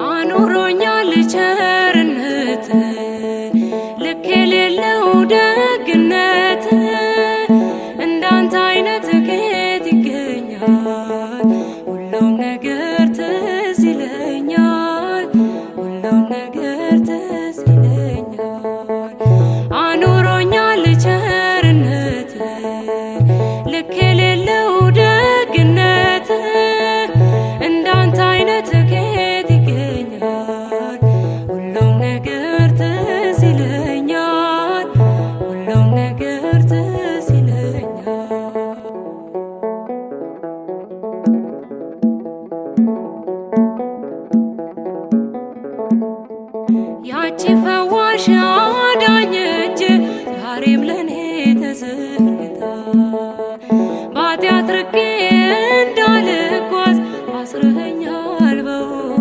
አኑሮኛል ቸርነት ልክ የሌለው ደግነት እንዳንተ አይነት ከየት ይገኛል? ሁሉም ነገር ትዝ ይለኛል፣ ሁሉም ነገር ትዝ ይለኛል። አኑሮኛል ቸርነት ልክ የሌለው ደግነት እንዳንተ አይነት ከየት ይገኛል? ሁሉም ነገር ትዝ ይለኛል፣ ሁሉም ነገር ትዝ ይለኛል። ያቺ ፈዋሽ